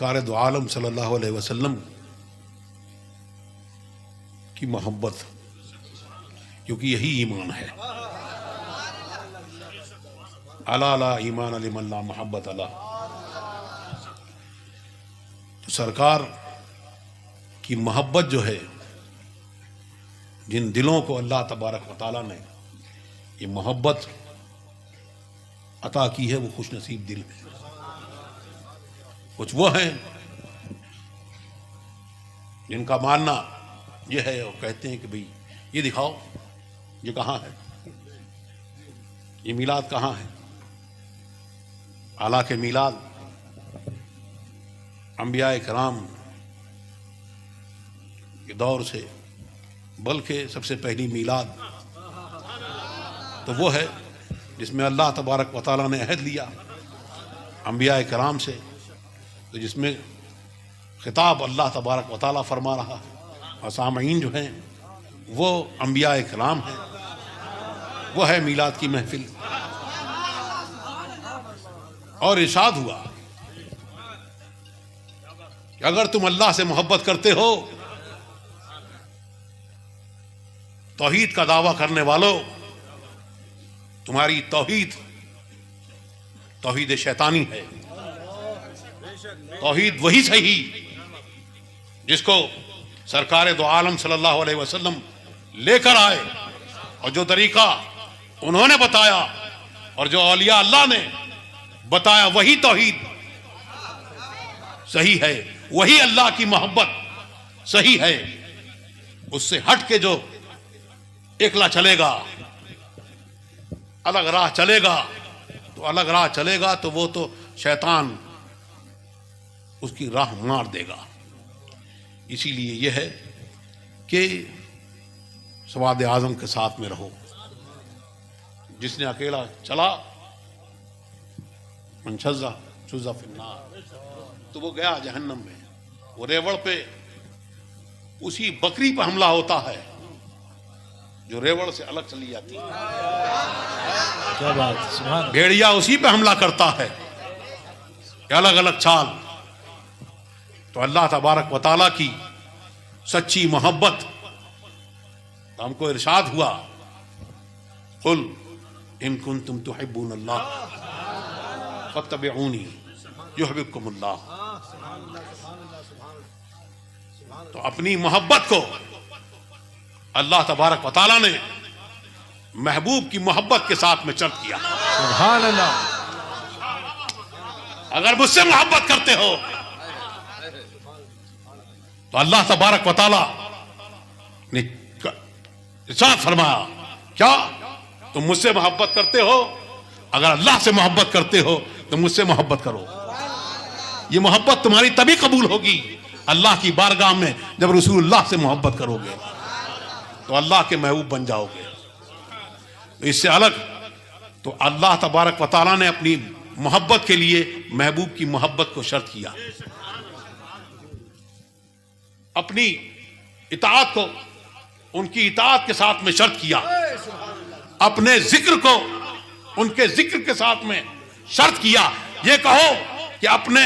सरकार दो आलम सल्लल्लाहु अलैहि वसल्लम की मोहब्बत, क्योंकि यही ईमान है। अला ला ईमान लिमन ला मोहब्बत अला। तो सरकार की मोहब्बत जो है, जिन दिलों को अल्लाह तबारक व तआला ने ये मोहब्बत अता की है, वो खुश नसीब दिल है। कुछ वो हैं जिनका मानना ये है और कहते हैं कि भाई ये दिखाओ, ये कहाँ है, ये मिलाद कहाँ है। हालांकि मिलाद अंबिया कराम के दौर से, बल्कि सबसे पहली मिलाद तो वो है जिसमें अल्लाह तबारक व तआला ने अहद लिया अंबिया कराम से, तो जिसमें खिताब अल्लाह तबारक व तआला फरमा रहा है और सामईन जो हैं वो अंबिया कराम हैं। वो है मिलाद की महफिल। और इरशाद हुआ कि अगर तुम अल्लाह से मोहब्बत करते हो, तौहीद का दावा करने वालों, तुम्हारी तौहीद तौहीद शैतानी है। तौहीद वही सही जिसको सरकार दो आलम सल्लल्लाहु अलैहि वसल्लम लेकर आए, और जो तरीका उन्होंने बताया और जो औलिया अल्लाह ने बताया, वही तौहीद सही है, वही अल्लाह की मोहब्बत सही है। उससे हट के जो एकला चलेगा, अलग राह चलेगा, तो अलग राह चलेगा तो वो तो शैतान उसकी राह मार देगा। इसीलिए यह है कि सवाद आजम के साथ में रहो। जिसने अकेला चला, मनशज़्ज़ा शुज़्ज़ा फिन्नार, तो वो गया जहन्नम में। वो रेवड़ पे उसी बकरी पर हमला होता है जो रेवड़ से अलग चली जाती है। क्या बात, सुभान। भेड़िया उसी पे हमला करता है, अलग अलग चाल। तो अल्लाह तबारक व तआला की सच्ची मोहब्बत, हमको इरशाद हुआ, कुल इन कुंतुम तुहिब्बूनल्लाह फत्तबिऊनी युहब्बुकुमुल्लाह। तो अपनी मोहब्बत को अल्लाह तबारक व तआला ने महबूब की मोहब्बत के साथ में चर्च किया। सुभान अल्लाह। अगर मुझसे मोहब्बत करते हो तो अल्लाह तबारक व तआला ने इरशाद फरमाया, क्या तुम मुझसे मोहब्बत करते हो? अगर अल्लाह से मोहब्बत करते हो तो मुझसे मोहब्बत करो। ये मोहब्बत तुम्हारी तभी कबूल होगी अल्लाह की बारगाह में, जब रसूलुल्लाह से मोहब्बत करोगे तो अल्लाह के महबूब बन जाओगे। तो इससे अलग तो अल्लाह तबारक व तआला ने अपनी मोहब्बत के लिए महबूब की मोहब्बत को शर्त किया। अपनी इताअत को उनकी इताअत के साथ में शर्त किया। अपने जिक्र को उनके जिक्र के साथ में शर्त किया। ये कहो कि अपने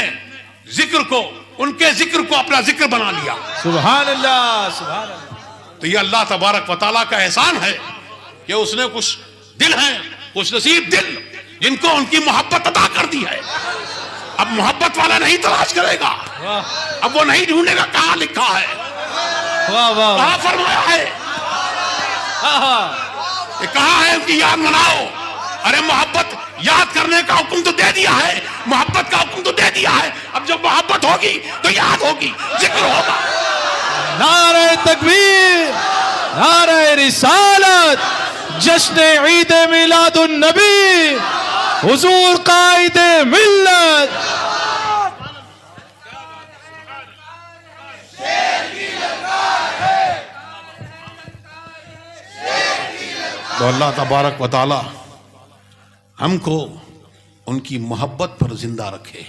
जिक्र को, उनके जिक्र को अपना जिक्र बना लिया। सुभान अल्लाह, सुभान अल्लाह। तो ये अल्लाह तबारक व तआला का एहसान है कि उसने कुछ दिल हैं, कुछ नसीब दिल, जिनको उनकी मोहब्बत अता कर दी है। अब मोहब्बत वाला नहीं तलाश करेगा, अब वो नहीं ढूंढेगा कहाँ लिखा है, वाह वाह, कहाँ फरमाया है, ये कहाँ है, उनकी याद मनाओ। अरे मोहब्बत याद करने का हुक्म तो दे दिया है, मोहब्बत का हुक्म तो दे दिया है। अब जब मोहब्बत होगी तो याद होगी, जिक्र होगा। नारे तकबीर, नारे रिसालत, जश्न ईद मिलादुन नबी, हुजूर कायद मिल्लत। तो अल्लाह तबारक व तआला हमको उनकी मोहब्बत पर जिंदा रखे।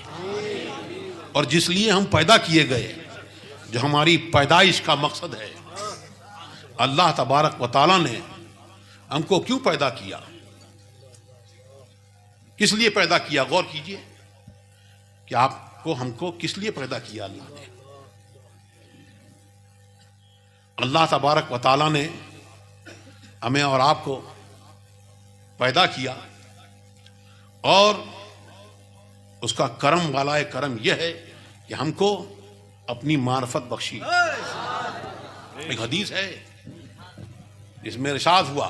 और जिस लिए हम पैदा किए गए, जो हमारी पैदाइश का मकसद है, अल्लाह तबारक व तआला ने हमको क्यों पैदा किया, किस लिए पैदा किया, गौर कीजिए कि आप आपको हमको किस लिए पैदा किया अल्लाह ने? अल्लाह तबारक व तआला ने हमें और आपको पैदा किया और उसका करम वाला करम यह है कि हमको अपनी मार्फत बख्शी। एक हदीस है जिसमें इरशाद हुआ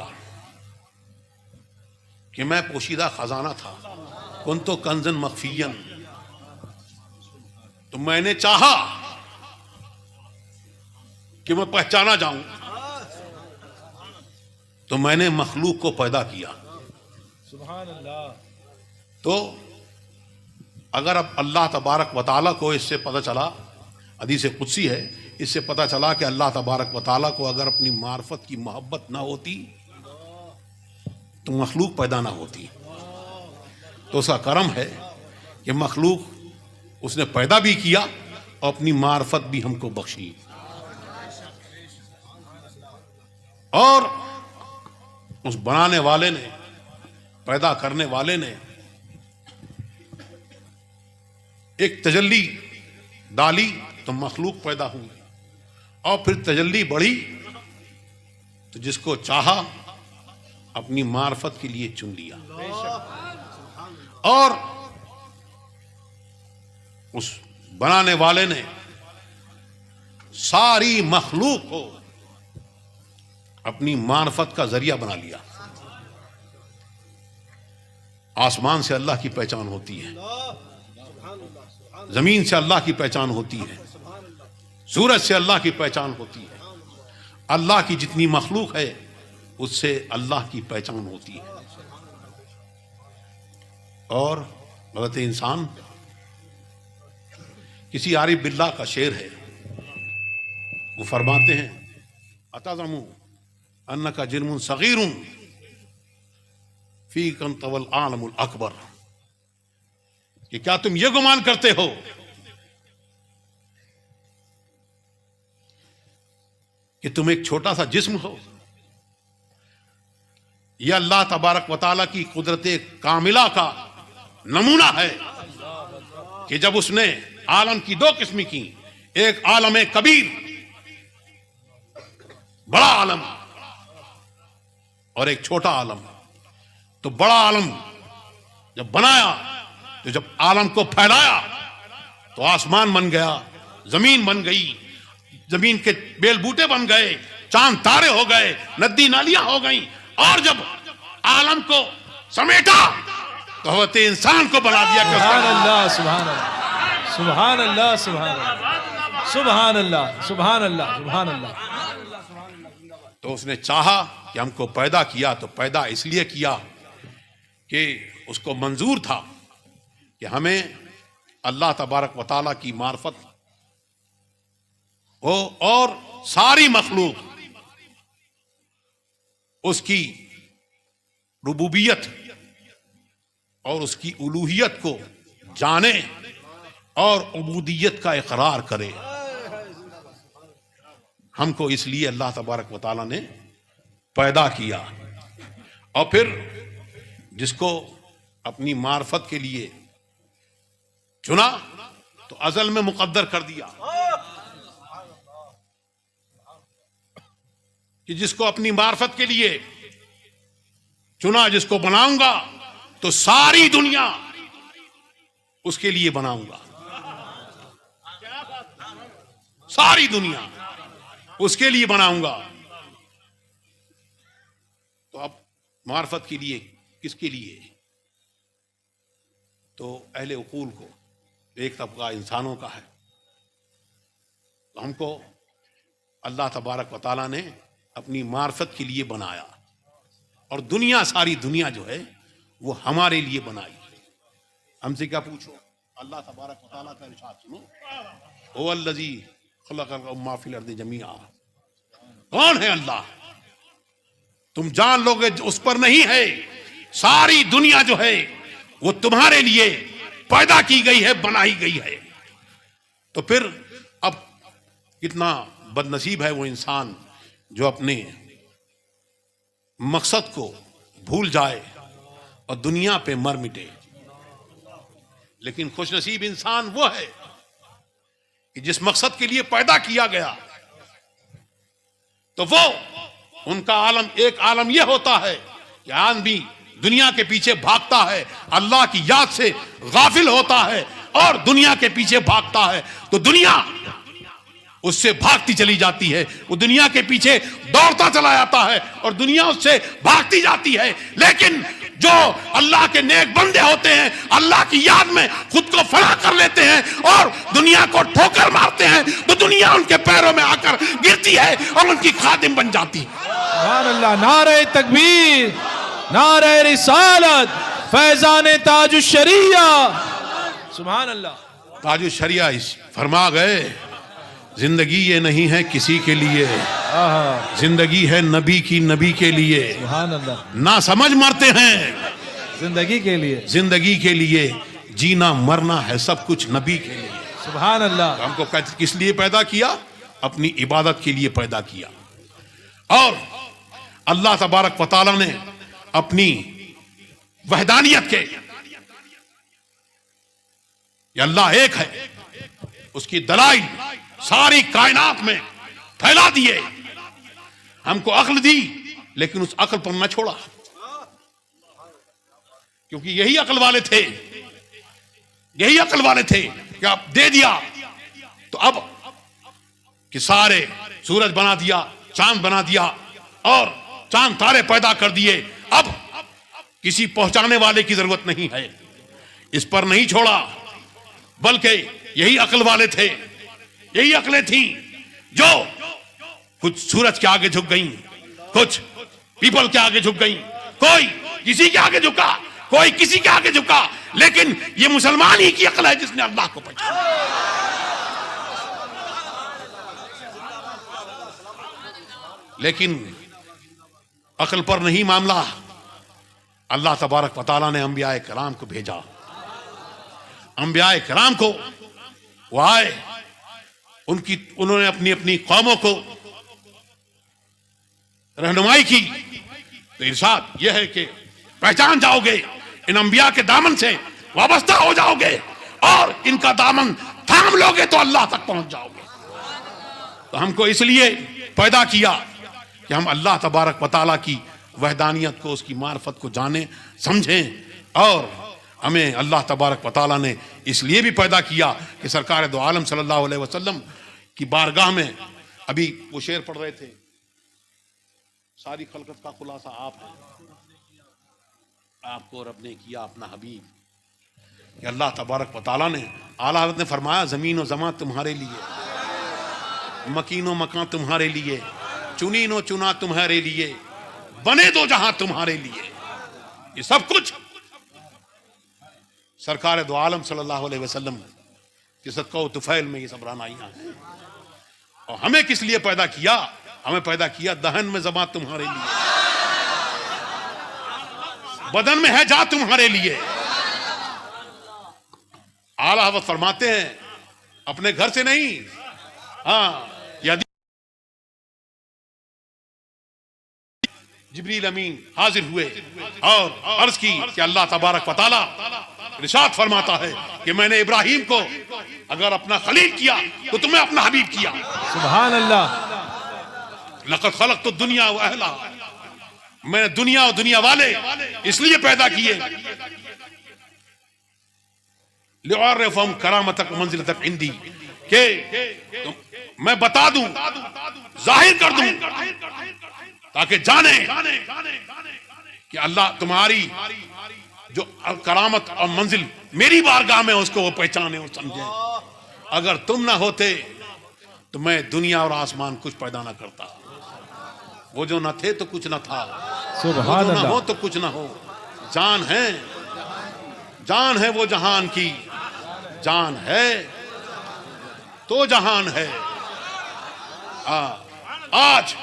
कि मैं पोशीदा खजाना था, कुन्तु कंजन मख्फियन, तो मैंने चाहा कि मैं पहचाना जाऊं, तो मैंने मखलूक को पैदा किया। सुभान अल्लाह। तो अगर अब अल्लाह तबारक व तआला को इससे पता चला, हदीस कुदसी है, इससे पता चला कि अल्लाह तबारक व तआला को अगर अपनी मार्फत की मोहब्बत ना होती तो मखलूक पैदा ना होती। तो उसका करम है कि मखलूक उसने पैदा भी किया और अपनी मार्फत भी हमको बख्शी। और उस बनाने वाले ने, पैदा करने वाले ने एक तजल्ली डाली तो मखलूक पैदा हुई, और फिर तजल्ली बढ़ी तो जिसको चाहा अपनी मार्फत के लिए चुन लिया। और उस बनाने वाले ने सारी मखलूक को अपनी मार्फत का जरिया बना लिया। आसमान से अल्लाह की पहचान होती है, जमीन से अल्लाह की पहचान होती है, सूरज से अल्लाह की पहचान होती है, अल्लाह की जितनी मखलूक है उससे अल्लाह की पहचान होती है। और हज़रत इंसान, किसी आरिफ बिल्लाह का शेर है, वो फरमाते हैं अतज़मु अन्नका जिर्मुन सगीरुन फी कंतवल आलमुल अकबर, कि क्या तुम ये गुमान करते हो कि तुम एक छोटा सा जिस्म हो? यह अल्लाह तबारक व तआला की कुदरत कामिला का नमूना है कि जब उसने आलम की दो किस्म की, एक आलम कबीर, बड़ा आलम, और एक छोटा आलम। तो बड़ा आलम जब बनाया, तो जब आलम को फैलाया तो आसमान बन गया, जमीन बन गई, जमीन के बेल बूटे बन गए, चांद तारे हो गए, नदी नालियां हो गई। और जब आलम को समेटा तो हज़रत इंसान को बना दिया। सुभान अल्लाह, सुभान अल्लाह, सुभान अल्लाह, सुभान अल्लाह, सुभान अल्लाह, सुभान अल्लाह, सुभान अल्लाह। तो उसने चाहा कि हमको पैदा किया, तो पैदा इसलिए किया कि उसको मंजूर था कि हमें अल्लाह तबारक व तआला की मार्फत हो और सारी मखलूक उसकी रुबूबियत और उसकी उलूहियत को जाने और उबूदियत का इकरार करे। हमको इसलिए अल्लाह तबारक व तआला ने पैदा किया, और फिर जिसको अपनी मार्फत के लिए चुना तो अजल में मुकद्दर कर दिया कि जिसको अपनी मार्फत के लिए चुना, जिसको बनाऊंगा तो सारी दुनिया उसके लिए बनाऊंगा, सारी दुनिया उसके लिए बनाऊंगा। तो अब मार्फत के लिए किसके लिए? तो अहले उकूल को, एक तबका इंसानों का है। तो हमको अल्लाह तबारक व तआला ने अपनी मार्फत के लिए बनाया, और दुनिया, सारी दुनिया जो है वो हमारे लिए बनाई। हमसे क्या पूछो? अल्लाह तबारक व तआला का इरशाद सुनो, हुवल्लज़ी खलक़ मा फ़िल अर्दि जमीआ। कौन है अल्लाह? तुम जान लोगे उस पर नहीं है। सारी दुनिया जो है वो तुम्हारे लिए पैदा की गई है, बनाई गई है। तो फिर अब कितना बदनसीब है वो इंसान जो अपने मकसद को भूल जाए और दुनिया पे मर मिटे। लेकिन खुशनसीब इंसान वो है कि जिस मकसद के लिए पैदा किया गया, तो वो उनका आलम एक आलम यह होता है कि आदमी दुनिया के पीछे भागता है, अल्लाह की याद से गाफिल होता है और दुनिया के पीछे भागता है, तो दुनिया उससे भागती चली जाती है। वो दुनिया के पीछे दौड़ता चला जाता है और दुनिया उससे भागती जाती है। लेकिन जो अल्लाह के नेक बंदे होते हैं, अल्लाह की याद में खुद को फना कर लेते हैं और दुनिया को ठोकर मारते हैं, तो दुनिया उनके पैरों में आकर गिरती है और उनकी खादिम बन जाती है। सुभान अल्लाह, नारे तकबीर, नारे रिसालत, फैजान ताजुश शरिया। सुभान अल्लाह। ताजुश शरिया फरमा गए, जिंदगी ये नहीं है किसी के लिए, जिंदगी है नबी की, नबी के लिए। सुभान अल्लाह। ना समझ मरते हैं, जिंदगी के लिए, जिंदगी के लिए। जीना मरना है सब कुछ नबी के लिए। सुभान अल्लाह। हमको किस लिए पैदा किया? अपनी इबादत के लिए पैदा किया। और अल्लाह तबारक व तआला ने अपनी वहदानियत के, अल्लाह एक है, उसकी दलाइल सारी कायनात में फैला दिए। हमको अक्ल दी, लेकिन उस अक्ल पर न छोड़ा, क्योंकि यही अक्ल वाले थे, यही अक्ल वाले थे कि आप दे दिया तो अब कि सारे सूरज बना दिया, चांद बना दिया और चांद तारे पैदा कर दिए, अब किसी पहुंचाने वाले की जरूरत नहीं है। इस पर नहीं छोड़ा, बल्कि यही अक्ल वाले थे, यही अक्लें थी जो कुछ सूरज के आगे झुक गईं, कुछ पीपल के आगे झुक गईं, कोई किसी के आगे झुका, कोई किसी के आगे झुका, लेकिन ये मुसलमान ही की अक्ल है जिसने अल्लाह को पहचाना। लेकिन अक्ल पर नहीं मामला, अल्लाह तबारक व तआला ने अंबियाए कराम को भेजा। अंबियाए कराम को वो आए, उन्होंने अपनी अपनी कौमों को रहनुमाई की, तो इरशाद यह है कि पहचान जाओगे, इन अंबिया के दामन से वाबस्ता हो जाओगे और इनका दामन थाम लोगे तो अल्लाह तक पहुंच जाओगे। तो हमको इसलिए पैदा किया कि हम अल्लाह तबारक व तआला की वहदानियत को, उसकी मार्फत को जाने समझें। और हमें अल्लाह तबारक व तआला ने इसलिए भी पैदा किया कि सरकार दो आलम सल्लल्लाहु अलैहि वसल्लम की बारगाह में, अभी वो शेर पढ़ रहे थे, सारी खलकत का खुलासा आप है, आपको रब ने किया अपना हबीब। कि अल्लाह तबारक व तआला ने, आला हज़रत ने फरमाया, जमीन व ज़मा तुम्हारे लिए, मकीनो मकान तुम्हारे लिए, चुनीनो चुना तुम्हारे लिए, बने दो जहां तुम्हारे लिए। ये सब कुछ सरकार दो आलम सल्लल्लाहु अलैहि वसल्लम के सदका तुफैल में ये सब रानाइयां हैं। और हमें किस लिए पैदा किया? हमें पैदा किया दहन में ज़मा तुम्हारे लिए, बदन में है जा तुम्हारे लिए। आला हज़रत फरमाते हैं, अपने घर से नहीं, हाँ, यदि जिब्रील अमीन हाजिर हुए और अर्ज की कि अल्लाह तबारक व तआला इरशाद फरमाता है कि मैंने इब्राहिम को अगर अपना खलील किया तो तुम्हें अपना हबीब किया। सुभान अल्लाह। लक़द खलक़तु दुनिया व अहला, मैंने दुनिया और दुनिया वाले इसलिए पैदा किए, लिअर्रिफ़हुम करामतक मंज़िलतक इंदी, के मैं बता दूं, जाहिर कर दूं, ताकि जाने कि अल्लाह तुम्हारी जो करामत और मंजिल मेरी बारगाह में, उसको वो पहचाने और समझे। अगर तुम ना होते तो मैं दुनिया और आसमान कुछ पैदा ना करता। वो जो न थे तो कुछ न था, सुभान वो जो अल्लाह। न हो तो कुछ ना हो। जान है, जान है वो जहान की, जान है तो जहान है। आज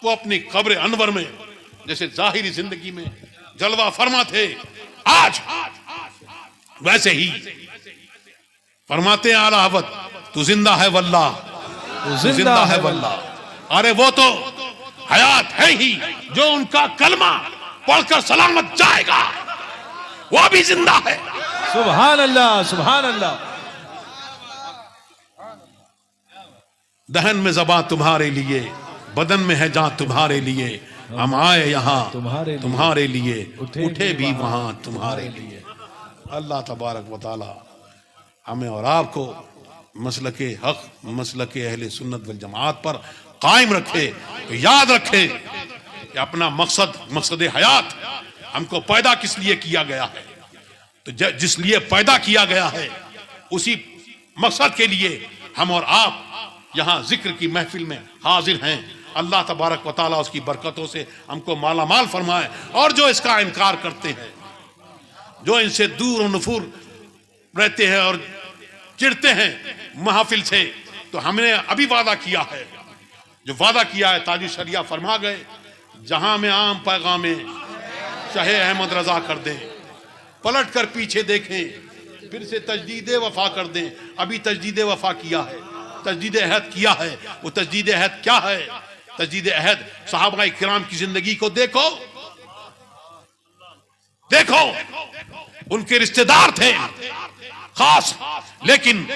वो अपनी कब्र अनवर में जैसे जाहिरी जिंदगी में जलवा फरमा थे, आज वैसे ही फरमाते हैं आला हज़रत, तू जिंदा है वल्लाह, तू जिंदा है वल्लाह। अरे वो तो हयात है ही, जो उनका कलमा पढ़कर सलामत जाएगा वो भी जिंदा है। सुभान अल्लाह, सुभान अल्लाह। दहन में ज़बां तुम्हारे लिए, बदन में है जान तुम्हारे लिए, हम आए यहाँ तुम्हारे लिए, उठे भी वहां तुम्हारे लिए। अल्लाह तबारक व तआला हमें और आपको मसलके हक, मसलके अहले सुन्नत वल जमात पर कायम रखे। तो याद रखे कि अपना मकसद हयात, हमको पैदा किस लिए किया गया है, तो जिस लिए पैदा किया गया है उसी मकसद के लिए हम और आप यहाँ जिक्र की महफिल में हाजिर हैं। अल्लाह तबारक व तआला उसकी बरकतों से हमको माला माल फरमाए। और जो इसका इनकार करते हैं, जो इनसे दूर और नफूर रहते हैं और चिढ़ते हैं महफिल से, तो हमने अभी वादा किया है, जो वादा किया है ताजु शरिया फरमा गए, जहां में आम पैगामे चाहे अहमद रजा कर दें, पलट कर पीछे देखें, फिर से तजदीद वफा कर दें। अभी तजदीद वफा किया है, तजदीद अहद किया है। वो तजदीद अहद क्या है? तजदीद अहद सहाबा किराम की जिंदगी को देखो, देखो उनके रिश्तेदार थे खास, लेकिन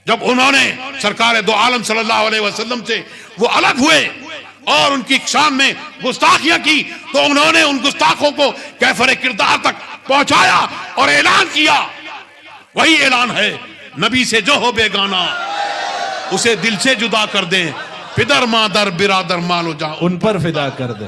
जब उन्होंने सरकार दो आलम सल्लल्लाहु अलैहि वसल्लम से वो अलग हुए और उनकी शान में गुस्ताखियां की, तो उन्होंने उन गुस्ताखों को कैफरे किरदार तक पहुंचाया और ऐलान किया। वही ऐलान है, नबी से जो हो बेगाना उसे दिल से जुदा कर दें, फिदर मादर बिरादर मानो जा उन पर फिदा कर दे।